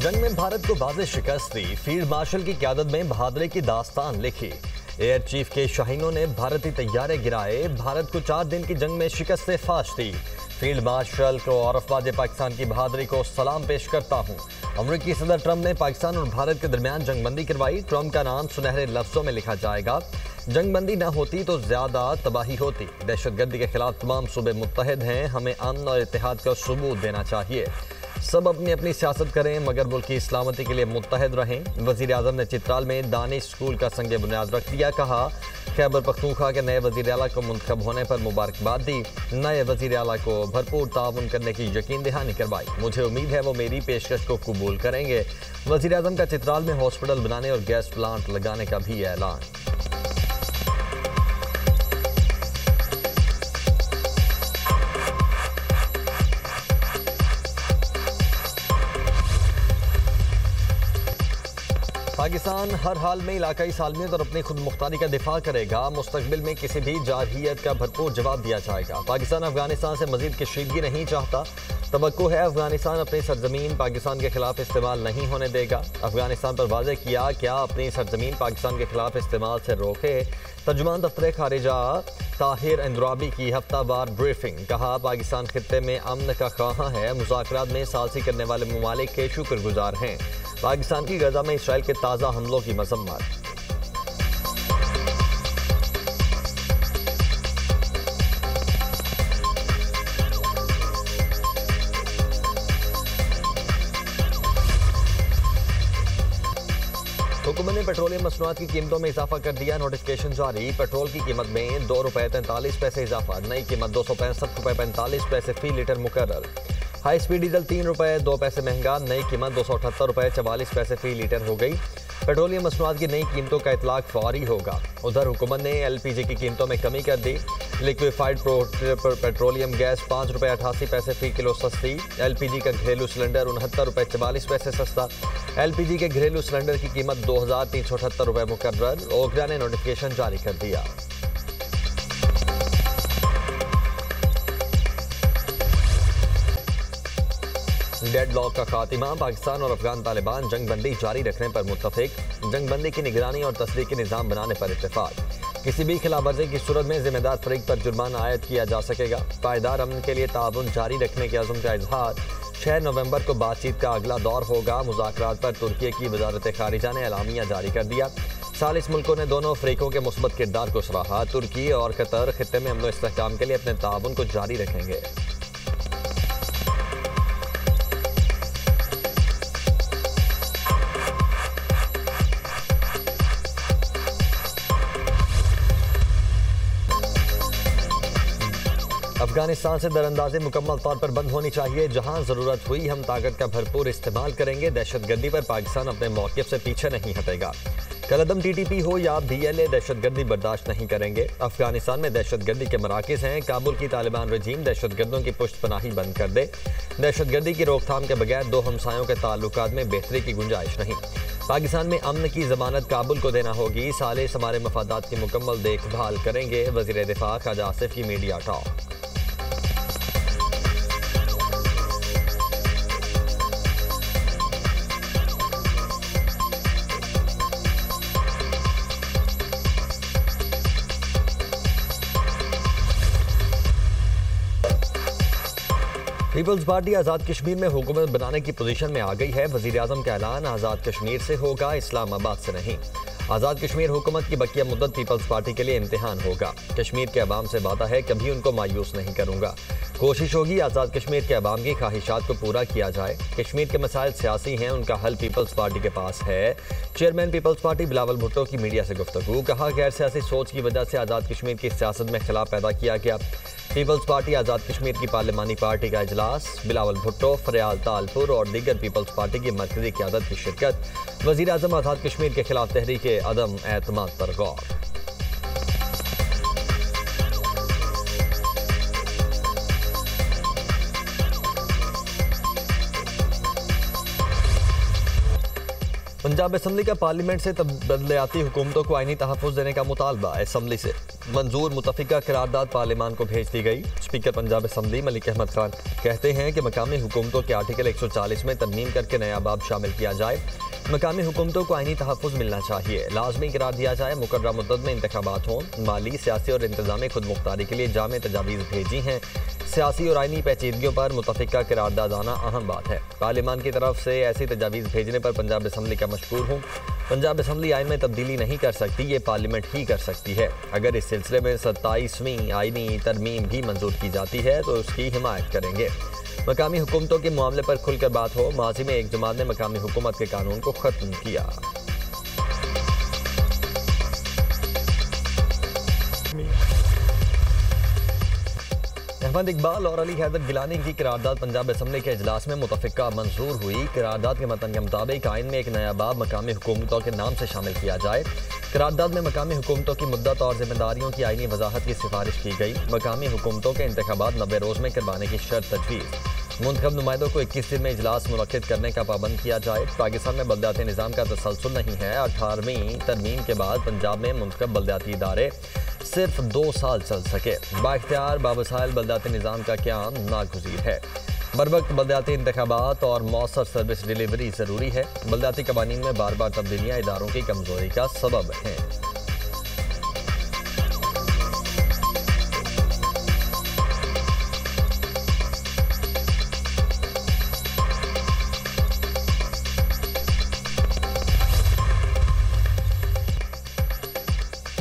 जंग में भारत को वाज़ेह शिकस्त दी, फील्ड मार्शल की क़यादत में बहादुरी की दास्तान लिखी। एयर चीफ के शाहीनों ने भारतीय तैयारे गिराए, भारत को 4 दिन की जंग में शिकस्त फाश दी। फील्ड मार्शल को और अफवाज पाकिस्तान की बहादुरी को सलाम पेश करता हूँ। अमरीकी सदर ट्रंप ने पाकिस्तान और भारत के दरमियान जंगबंदी करवाई। ट्रंप का नाम सुनहरे लफ्जों में लिखा जाएगा। जंगबंदी न होती तो ज्यादा तबाही होती। दहशतगर्दी के खिलाफ तमाम सूबे मुत्तहिद हैं, हमें अमन और इत्तेहाद का सबूत देना चाहिए। सब अपनी अपनी सियासत करें मगर मुल्क की सलामती के लिए मुत्तहिद रहें। वज़ीर आज़म ने चित्राल में दानिश स्कूल का संग बुनियाद रख दिया। कहा खैबर पख्तूनख्वा के नए वज़ीर आला को मुंतखब होने पर मुबारकबाद दी। नए वज़ीर आला को भरपूर ताउन करने की यकीन दहानी करवाई। मुझे उम्मीद है वो मेरी पेशकश को कबूल करेंगे। वज़ीर आज़म का चित्राल में हॉस्पिटल बनाने और गैस प्लांट लगाने का भी ऐलान। पाकिस्तान हर हाल में इलाकाई सालमियत और अपनी खुद मुख्तारी का दिफा करेगा। मुस्तकबिल में किसी भी जारहियत का भरपूर जवाब दिया जाएगा। पाकिस्तान अफगानिस्तान से मजीद कशीदगी नहीं चाहता। तवक्को है अफगानिस्तान अपनी सरजमीन पाकिस्तान के खिलाफ इस्तेमाल नहीं होने देगा। अफगानिस्तान पर वाज़ेह किया क्या अपनी सरजमीन पाकिस्तान के खिलाफ इस्तेमाल से रोके। तर्जुमान दफ्तर खारिजा ताहिर अंद्राबी की हफ्तावार ब्रीफिंग। कहा पाकिस्तान खित्ते में अमन का ख्वाहां है, मुज़ाकरात में सालसी करने वाले ममालिक के शुक्रगुजार हैं। पाकिस्तान की गजा में इसराइल के ताज़ा हमलों की मजम्मत। हुकूमत ने पेट्रोलियम मसनूआत की कीमतों में इजाफा कर दिया। नोटिफिकेशन जारी। पेट्रोल की कीमत में ₹2.43 इजाफा। नई कीमत ₹265.45 फी लीटर मुकर्रर। हाई स्पीड डीजल ₹3.02 महंगा। नई कीमत ₹278.44 फी लीटर हो गई। पेट्रोलियम मसनूआत की नई कीमतों का इतलाक फौरी होगा। उधर हुकूमत ने LPG की कीमतों में कमी कर दी। लिक्विफाइड पेट्रोलियम गैस ₹5.88 फी किलो सस्ती। LPG का घरेलू सिलेंडर ₹69.44 सस्ता। LPG के घरेलू सिलेंडर की कीमत ₹2,378 मुकर्रर। ओकरा ने नोटिफिकेशन जारी कर दिया। डेडलॉक का खात्मा। पाकिस्तान और अफगान तालिबान जंगबंदी जारी रखने पर मुत्तफिक। जंगबंदी की निगरानी और तस्दीकी निज़ाम बनाने पर इत्तेफाक। किसी भी खिलाफवर्जी की सूरत में जिम्मेदार फरीक पर जुर्माना आयद किया जा सकेगा। पायदार अमन के लिए ताउन जारी रखने के अज़्म का इजहार। 6 नवंबर को बातचीत का अगला दौर होगा। मुज़ाकरात पर तुर्की की वजारत खारिजा ने एलामिया जारी कर दिया। सालिस मुल्कों ने दोनों अफ्रीकों के मुस्बत किरदार को सराहा। तुर्की और कतर खित्ते में अमन व इस्तेहकाम के लिए अपने ताउन को जारी रखेंगे। अफगानिस्तान से दरअंदाजी मुकम्मल तौर पर बंद होनी चाहिए। जहां जरूरत हुई हम ताकत का भरपूर इस्तेमाल करेंगे। दहशतगर्दी पर पाकिस्तान अपने मौक़िफ़ से पीछे नहीं हटेगा। कलअदम TTP हो या BLA, दहशतगर्दी बर्दाश्त नहीं करेंगे। अफगानिस्तान में दहशतगर्दी के मराकज़ हैं। काबुल की तालिबान रजीम दहशतगर्दों की पुष्ट पनाही बंद कर दे। दहशतगर्दी की रोकथाम के बगैर दो हमसायों के ताल्लुकात में बेहतरी की गुंजाइश नहीं। पाकिस्तान में अमन की जमानत काबुल को देना होगी। सालिस हमारे मफादात की मुकम्मल देखभाल करेंगे। वज़ीर दिफा ख्वाजा आसिफ की media talk. Peoples party Azad Kashmir में हुकूमत बनाने की पोजीशन में आ गई है। वज़ीर आज़म का ऐलान आज़ाद कश्मीर से होगा, इस्लामाबाद से नहीं। आज़ाद कश्मीर हुकूमत की बकिया मुद्दत पीपल्स पार्टी के लिए इम्तिहान होगा। कश्मीर के अवाम से वादा है कभी उनको मायूस नहीं करूंगा। कोशिश होगी आज़ाद कश्मीर के अवाम की ख्वाहिशात को पूरा किया जाए। कश्मीर के मसाइल सियासी हैं, उनका हल पीपल्स पार्टी के पास है। Chairman People's Party Bilawal Bhutto की मीडिया से गुफ्तगू। कहा गैर सियासी सोच की वजह से आज़ाद कश्मीर की सियासत में खिलाफ पैदा किया गया। पीपल्स पार्टी आज़ाद कश्मीर की पार्लिमानी पार्टी का इजलास। बिलावल भुट्टो, फरियाल तालपुर और दीगर पीपल्स पार्टी की मरकजी क़यादत की शिरकत। वज़ीर आज़म आज़ाद कश्मीर के खिलाफ तहरीक अदम एतमाद पर गौर। पंजाब असम्बली का पार्लियामेंट से बदलियाती हुकूमतों को आईनी तहफ़्फ़ुज़ देने का मुतालबा। असम्बली से मंजूर मुतफ़िका करारदाद पार्लियामान को भेज दी गई। स्पीकर पंजाब असम्बली मलिक अहमद खान कहते हैं कि मकामी हुकूमतों के आर्टिकल 140 में तरमीम करके नया बाब शामिल किया जाए। मकामी हुकूमतों को आईनी तहफ़्फ़ुज़ मिलना चाहिए, लाजमी करार दिया जाए। मुकर्रर मुद्दत में इंतखाबात हों। माली, सियासी और इंतज़ामी खुद मुख्तारी के लिए जामे तजावीज़ भेजी हैं। सियासी और आईनी पेचीदगियों पर मुतफ़िका करारदाद आना अहम बात है। पार्लियामान की तरफ से ऐसी तजावीज़ भेजने पर पंजाब असम्बली का मशकूर हूँ। पंजाब असम्बली आइन में तब्दीली नहीं कर सकती, ये पार्लियामेंट ही कर सकती है। अगर इस सिलसिले में 27वीं आईनी तरमीम भी मंजूर की जाती है तो उसकी हिमायत करेंगे। मकामी हुकूमतों के मामले पर खुलकर बात हो। माजी में एक जमात ने मकामी हुकूमत के कानून को ख़त्म किया। अहमद इकबाल और अली हैदर गिलानी की करारदाद पंजाब असम्बली के इजलास में मुतफ़िका मंजूर हुई। करारदाद के मतन के मुताबिक आइन में एक नया बाब मकामी हुकूमतों के नाम से शामिल किया जाए। करारदाद में मकामी हुकूमतों की मुद्दत और जिम्मेदारियों की आइनी वजाहत की सिफारिश की गई। मकामी हुकूमतों के इंतखाबात 90 रोज़ में करवाने की शर्त तजवीज़। मुंतखब नुमाइंदों को 21 दिन में इजलास मुनक्किद करने का पाबंद किया जाए। पाकिस्तान में बल्दियाती निज़ाम का तसलसल नहीं है। 18वीं तरमीम के बाद पंजाब में मुंतखब बल्दियाती इदारे सिर्फ 2 साल चल सके। बाइख्तियार बावसाइल बल्दियाती निज़ाम का क़याम नागुज़ीर है। बरवक्त बल्दियाती इंतखाबात और मौसर सर्विस डिलीवरी ज़रूरी है। बल्दियाती कवानीन में बार बार तब्दीलियाँ इदारों की कमज़ोरी का सबब हैं।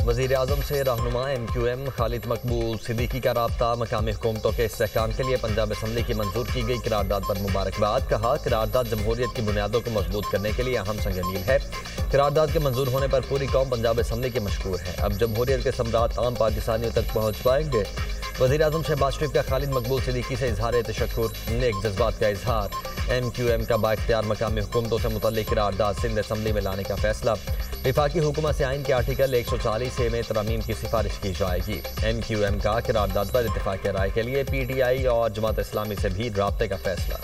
वज़ीर आज़म से रहनुमा MQM खालिद मकबूल सिद्दीकी का राब्ता। मकामी हुकूमतों के इस्तेहकाम के लिए पंजाब असम्बली की मंजूर की गई करारदाद पर मुबारकबाद। कहा, करारदाद जमहूरियत की बुनियादों को मजबूत करने के लिए अहम संग-मील है। करारदाद के मंजूर होने पर पूरी कौम पंजाब असम्बली की मशकूर है। अब जमहूरियत के सम्राट आम पाकिस्तानियों तक पहुँच पाएंगे। वज़ीर आज़म शहबाज शरीफ का खालिद मकबूल सिद्दीकी से इजहार तशक्कुर, नेक जज्बात का इजहार। MQM का बाइख्तियार मकामी हुकूमतों से मुतल्लिक करारदाद सिंध असम्बली में लाने का फैसला। वफाकी हुकूमत से आइन के आर्टिकल 140 में तरमीम की सिफारिश की जाएगी। MQM का करारदाद पर इत्तेफाक राय के लिए PTI और जमात इस्लामी से भी राब्ते का फैसला।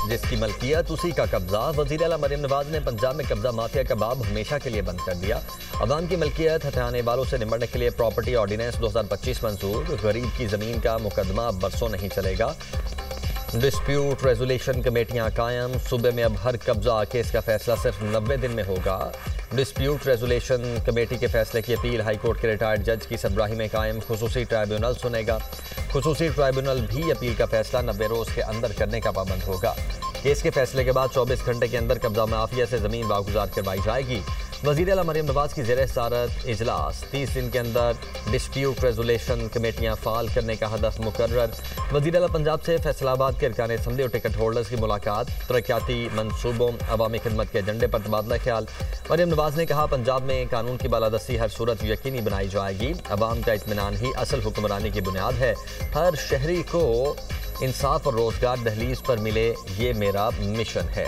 जिसकी मलकियत उसी का कब्जा। वज़ीर आला मरियम नवाज ने पंजाब में कब्जा माफिया का बाब हमेशा के लिए बंद कर दिया। अवाम की मलकियत हथियाने वालों से निपटने के लिए प्रॉपर्टी ऑर्डिनेंस 2025 मंजूर। गरीब की ज़मीन का मुकदमा बरसों नहीं चलेगा। डिस्प्यूट रेजोल्यूशन कमेटियां कायम। सूबे में अब हर कब्जा केस का फैसला सिर्फ 90 दिन में होगा। डिस्प्यूट रेजोल्यूशन कमेटी के फैसले की अपील हाईकोर्ट के रिटायर्ड जज की सरबराही में कायम खुसूसी ट्राइब्यूनल सुनेगा। खुसूसी ट्राइब्यूनल भी अपील का फैसला 90 रोज़ के अंदर करने का पाबंद होगा। केस के फैसले के बाद 24 घंटे के अंदर कब्जा माफिया से ज़मीन वागुजार करवाई जाएगी। वज़ीर आला मरियम नवाज की ज़ेर सदारत इजलास। 30 दिन के अंदर डिस्प्यूट रेजोल्यूशन कमेटियाँ फ़ाल करने का हदफ मुकर्रर। वज़ीर आला पंजाब से फैसलाबाद के अरकान असम्बली और टिकट होल्डर्स की मुलाकात। तरक्याती मनसूबों, अवामी खिदमत के एजेंडे पर तबादला ख्याल। मरियम नवाज ने कहा, पंजाब में कानून की बालादस्ती हर सूरत यकीनी बनाई जाएगी। अवाम का इत्मीनान ही असल हुक्मरानी की बुनियाद है। हर शहरी को इंसाफ और रोजगार दहलीज पर मिले, ये मेरा मिशन है।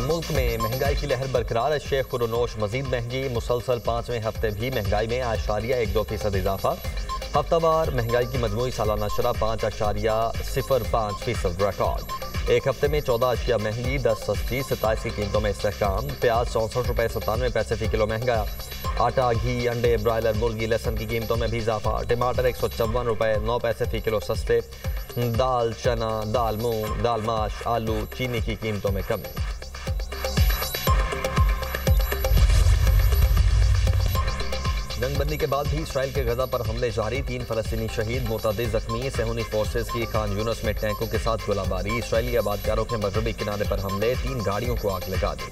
मुल्क में महंगाई की लहर बरकरार। शेख खुरोनोश मजीद महंगी। मुसलसल 5वें हफ्ते भी महंगाई में 8.12% इजाफा। हफ्तावार महंगाई की मजमूई सालाना शरह 5.05% रिकॉर्ड। एक हफ्ते में 14 अशिया महंगी, 10 सस्ती, 27 की कीमतों में इस्तेहकाम। प्याज 64 रुपये 97 पैसे फी किलो महंगा। आटा, घी, अंडे, ब्रायलर मुर्गी, लहसुन की कीमतों में भी इजाफा। टमाटर 154 रुपये 9 पैसे फी किलो सस्ते। दाल, चना, दाल मूंग, दाल माश, आलू, चीनी की कीमतों में कमी। जंगबंदी के बाद भी इसराइल के गजा पर हमले जारी। 3 फलस्तीनी शहीद, मुतअद्दिद जख्मी। सेहूनी फोर्सेस की खान यूनुस में टैंकों के साथ गोलाबारी। इसराइली आबादकारों के मगरबी किनारे पर हमले। 3 गाड़ियों को आग लगा दी।